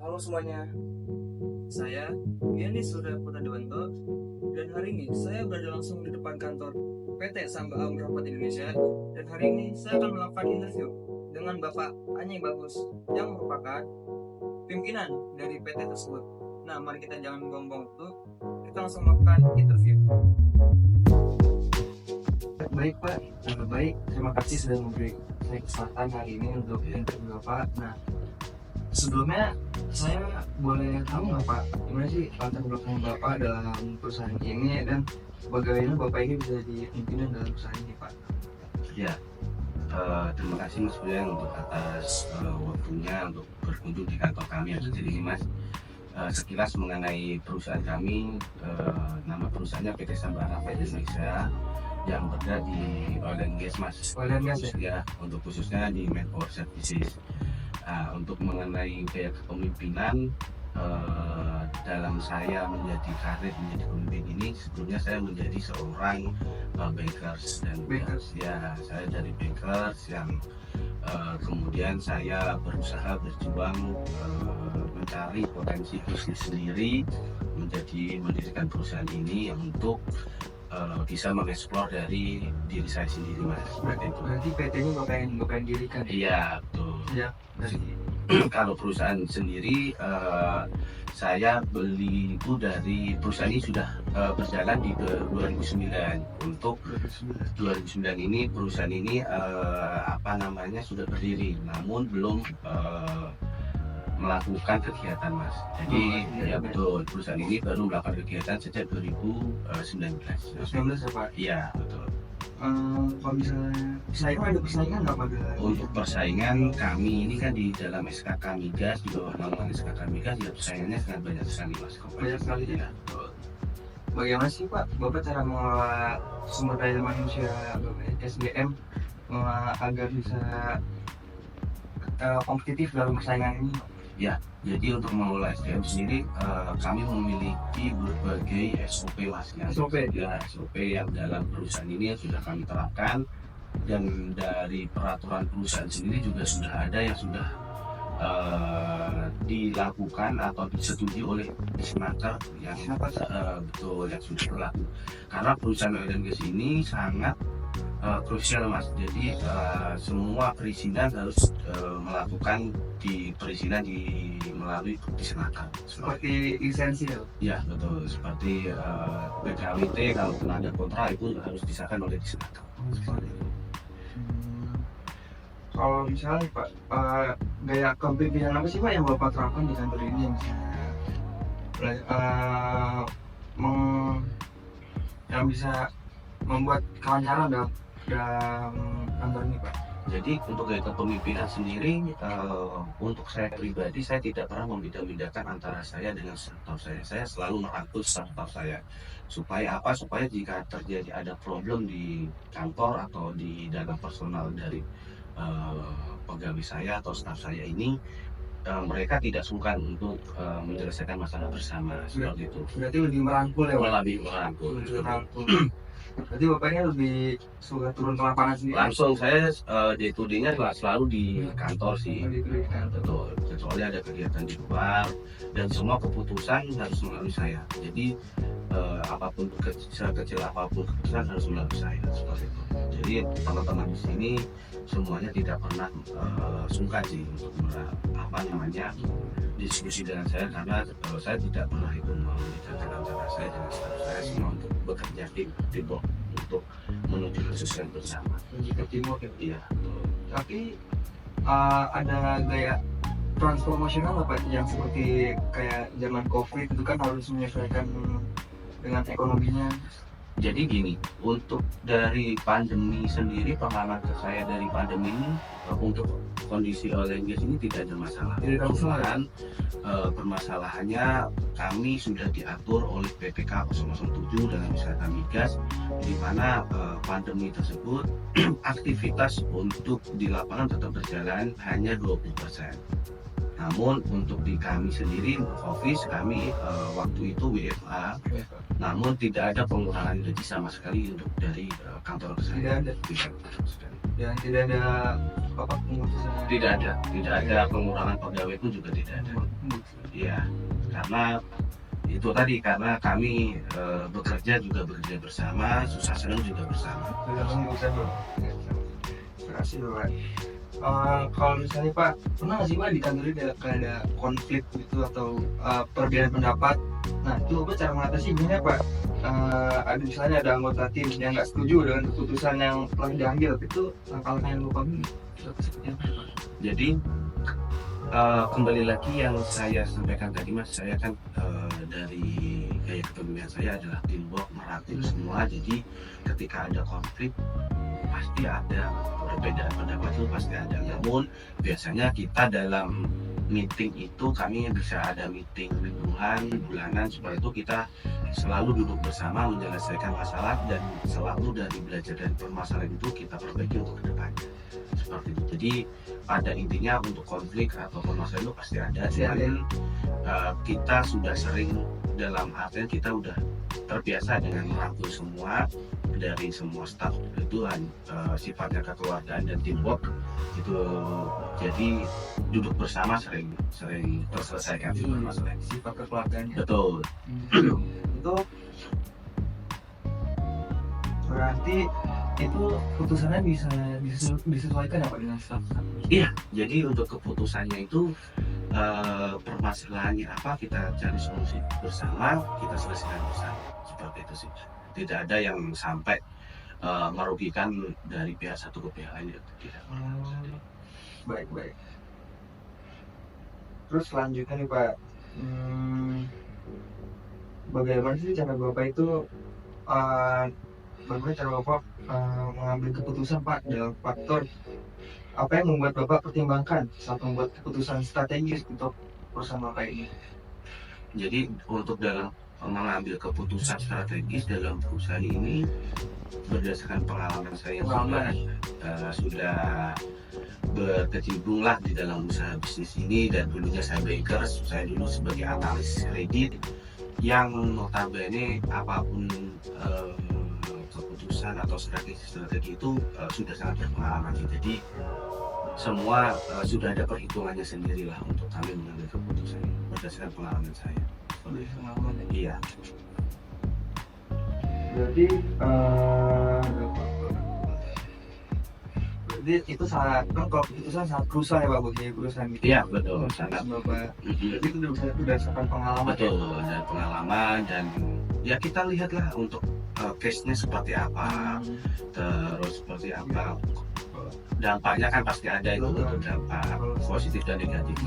Halo semuanya, saya Gianni Surya Putra Dewanto dan hari ini saya berada langsung di depan kantor PT Samba Aum Rapat Indonesia dan hari ini saya akan melakukan interview dengan Bapak Anyeng Bagus yang merupakan pimpinan dari PT tersebut. Nah, mari kita jangan buang-buang waktu, kita langsung melakukan interview. Baik Pak, baik, terima kasih sudah memberi saya kesempatan hari ini untuk interview Bapak. Nah, sebelumnya saya boleh tahu nggak Pak, gimana sih latar belakang Bapak dalam perusahaan ini dan bagaimana Bapak ini bisa jadi pimpinan dalam perusahaan ini Pak? Ya, terima kasih Mas Brian untuk atas waktunya untuk berkunjung di kantor kami yang jadi ini Mas. Sekilas mengenai perusahaan kami, nama perusahaannya PT Samba Rapat Indonesia yang berada di Oil and Gas Mas. Oil and Gas ya, untuk khususnya di Manpower Services. Untuk mengenai gaya kepemimpinan, dalam saya menjadi karir menjadi pemimpin ini, sebelumnya saya menjadi seorang bankers dan ya saya dari bankers yang kemudian saya berusaha berjuang mencari potensi bisnis sendiri, mendirikan perusahaan ini yang untuk bisa mengeksplor dari diri saya sendiri Mas. Berarti PT ini Bapak yang dirikan? Iya betul. Ya, kalau perusahaan sendiri saya beli itu dari perusahaan ini sudah berjalan di 2009. Untuk 2009 ini perusahaan ini sudah berdiri, namun belum melakukan kegiatan Mas. Jadi ya betul, perusahaan ini baru melakukan kegiatan sejak 2019. 2019 ya Pak? Iya betul. Kalau misalnya ada persaingan nggak Pak? Untuk persaingan kami ini kan di dalam SKK Migas, di bawah naungan SKK Migas, ya persaingannya sangat banyak sekali Mas. Banyak sekali ya. Bagaimana sih Pak Bapak cara mengelola sumber daya manusia SDM agar bisa kompetitif dalam persaingan ini? Ya, jadi untuk mengelola SDM sendiri kami memiliki berbagai SOP Mas. SOP yang dalam perusahaan ini yang sudah kami terapkan, dan dari peraturan perusahaan sendiri juga sudah ada yang sudah dilakukan atau disetujui oleh Disnaker yang betul yang sudah berlaku. Karena perusahaan oil and gas ini sangat krusial Mas. Jadi semua perizinan harus melakukan perizinan melalui Disnaker. Seperti lisensi ya? Betul. Seperti PKWT kalau pernah ada kontrak itu harus disahkan oleh Disnaker. Kalau misalnya Pak, gaya kepemimpinan apa sih Pak yang Bapak terapkan di kantor ini? Yang bisa membuat kelancaran dalam kantor ini Pak? Jadi untuk gaya kepemimpinan sendiri, untuk saya pribadi, saya tidak pernah membeda-bedakan antara saya dengan staff saya. Saya selalu merangkul staff saya. Supaya apa? Supaya jika terjadi ada problem di kantor atau di dalam personal dari pegawai saya atau staff saya ini, mereka tidak sungkan untuk menyelesaikan masalah bersama seperti itu. Berarti lebih merangkul ya Pak? Lebih merangkul. Berarti Bapaknya lebih suka turun ke lapangan sendiri? Langsung saya day to day-nya selalu di kantor sih. Betul. Kecuali ada kegiatan di luar dan semua keputusan harus melalui saya. Jadi apapun kecil apapun keputusan harus melalui saya seperti itu. Jadi teman-teman di sini semuanya tidak pernah sungkan sih untuk diskusi dengan saya, karena saya tidak pernah itu membedakan antara saya dengan staff saya, semua untuk bekerja teamwork untuk menuju kesuksesan bersama. Menuju teamwork ya? Iya. Tapi ada gaya transformasional apa yang seperti kayak zaman COVID itu kan harus menyesuaikan dengan ekonominya? Jadi gini, untuk dari pandemi sendiri, pengalaman saya dari pandemi ini, untuk kondisi oil and gas ini tidak ada masalah. Cuman permasalahannya kami sudah diatur oleh PPK 007 dalam SKK Migas, di mana pandemi tersebut aktivitas untuk di lapangan tetap berjalan hanya 20%. Namun untuk di kami sendiri, office kami waktu itu WFA, namun tidak ada pengurangan gaji sama sekali untuk dari kantor saya. Tidak ada. Dan tidak ada apa pengutusan. Tidak ada pengurangan pegawai pun juga tidak ada. Iya, karena itu tadi, karena kami bekerja bersama, susah senang juga bersama. Sudah kamu bisa bro. Terima kasih Pak. Kalau misalnya Pak, pernah nggak sih Pak di kantor ini ada konflik gitu atau perbedaan pendapat? Nah itu Bapak cara mengatasi gimana Pak? Ada misalnya ada anggota tim yang nggak setuju dengan keputusan yang telah diambil, itu langkah-langkah yang Bapak ambil seperti apa Pak? Jadi kembali lagi yang saya sampaikan tadi Mas, saya kan dari gaya kepemimpinan saya adalah teamwork, merangkul semua. Jadi ketika ada konflik pasti ada perbedaan pendapat, itu pasti ada. Namun biasanya kita dalam meeting itu kami bisa ada meeting mingguan, bulanan, supaya itu kita selalu duduk bersama menyelesaikan masalah, dan selalu dari belajar dari permasalahan itu kita perbaiki untuk kedepannya. Seperti itu. Jadi pada intinya untuk konflik atau permasalahan itu pasti ada. Cuman kita sudah sering, dalam artian kita udah terbiasa dengan merangkul semua, dari semua staff itu sifatnya kekeluargaan dan teamwork itu. Jadi duduk bersama sering terselesaikan masalah. Sifat kekeluargaan. Betul. Itu berarti itu keputusannya bisa disesuaikan apa dengan staff? Iya, jadi untuk keputusannya itu permasalahannya apa, kita cari solusi bersama, kita selesaikan bersama, seperti itu sih. Tidak ada yang sampai merugikan dari pihak satu ke pihak lain, tidak. Baik. Terus selanjutnya nih Pak, bagaimana sih cara Bapak itu mengambil keputusan Pak dalam faktor apa yang membuat Bapak pertimbangkan saat membuat keputusan strategis untuk perusahaan Bapak ini? Jadi untuk dalam mengambil keputusan strategis dalam perusahaan ini berdasarkan pengalaman saya sudah berkecimpung lah di dalam usaha bisnis ini. Dan dulunya saya bankers, saya dulu sebagai analis kredit, yang notabene apapun keputusan atau strategi itu sudah sangat berpengalaman. Jadi semua sudah ada perhitungannya sendiri lah untuk kami mengambil keputusan berdasarkan pengalaman saya. Iya. Berarti itu sangat, kan kalau keputusan sangat krusial ya Pak buat perusahaan gitu. Iya betul, sangat. Bapak. Jadi itu berdasarkan pengalaman. Betul, dan pengalaman, dan ya kita lihatlah untuk case-nya seperti apa, terus seperti apa, dampaknya kan pasti ada itu, untuk dampak positif dan negatif.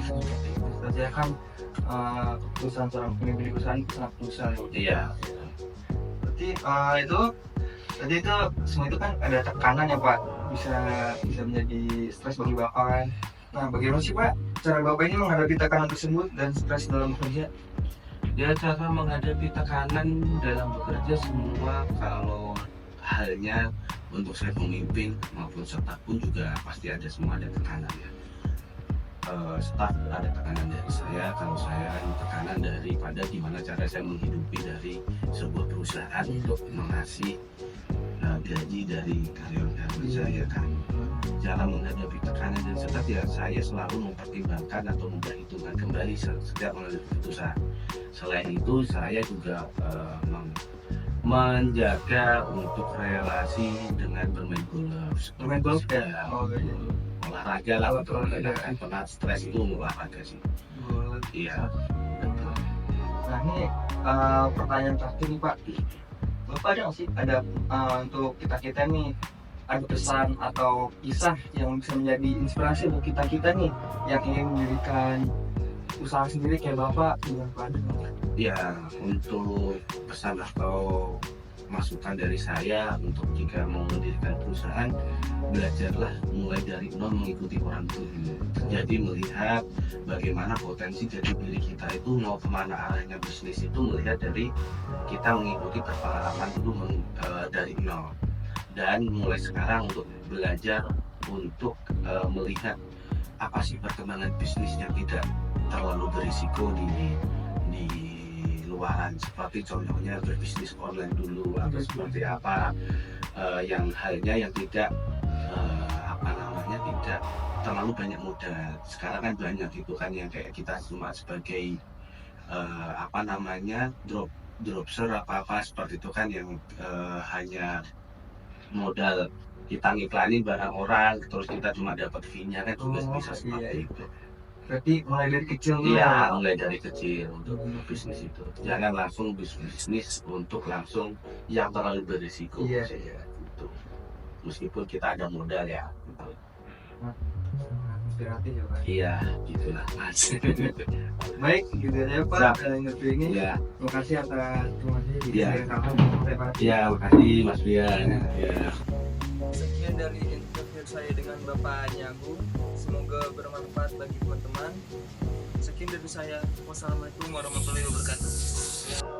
Saya kan keputusan seorang pemimpin perusahaan itu sangat krusial ya. Iya. Berarti itu semua itu kan ada tekanan ya Pak, bisa menjadi stres bagi Bapak kan. Nah bagaimana sih Pak cara Bapak ini menghadapi tekanan tersebut dan stres dalam bekerja? Ya, cara menghadapi tekanan dalam bekerja semua, kalau halnya untuk saya pemimpin maupun staff pun juga pasti ada, semua ada tekanan ya. Staff ada tekanan dari saya, kalau saya ada tekanan daripada gimana cara saya menghidupi dari sebuah perusahaan untuk mengasih gaji dari karyawan saya kan. Cara menghadapi tekanan dan staff ya, saya selalu mempertimbangkan atau memperhitungkan kembali setiap mengambil keputusan. Selain itu saya juga menjaga untuk relasi dengan bermain golf. Bermain golf ya? Olahraga lah, untuk menghilangkan penat, stres itu olahraga sih. Iya. Nah ini pertanyaan terakhir nih Pak, Bapak ada nggak sih untuk kita nih, ada pesan atau kisah yang bisa menjadi inspirasi untuk kita nih yang ingin mendirikan usaha sendiri kayak Bapak dengan pada? Ya, untuk pesan atau masukan dari saya untuk jika mau mendirikan perusahaan, belajarlah mulai dari nol, mengikuti orang dulu. Jadi melihat bagaimana potensi dari diri kita itu mau kemana arahnya bisnis itu, melihat dari kita mengikuti berpengalaman dulu dari nol. Dan mulai sekarang untuk belajar untuk melihat apa sih perkembangan bisnis yang tidak terlalu berisiko di luaran, seperti contohnya berbisnis online dulu, atau seperti apa yang halnya yang tidak tidak terlalu banyak modal. Sekarang kan banyak itu kan yang kayak kita cuma sebagai dropship apa seperti itu kan yang hanya modal kita ngiklanin barang orang terus kita cuma dapat fee-nya kan juga Oh, bisa iya. seperti itu. Berarti mulai dari kecil dulu Iya, ya. mulai dari kecil untuk bisnis itu. Jangan langsung bisnis untuk langsung yang terlalu berisiko. Iya, sih, iya. gitu. Meskipun kita ada modal ya. Gitu. Inspiratif ya Pak. Iya, gitulah Mas. Baik, gitu aja Pak. Siap. Interview ini. Iya, Terima kasih atas informasinya di Iya. Pak. iya, makasih Mas Bian. Iya. Sekian dari interview saya dengan Bapak Nyagu. Semoga bermanfaat bagi teman-teman. Sekian dari saya. Wassalamualaikum warahmatullahi wabarakatuh.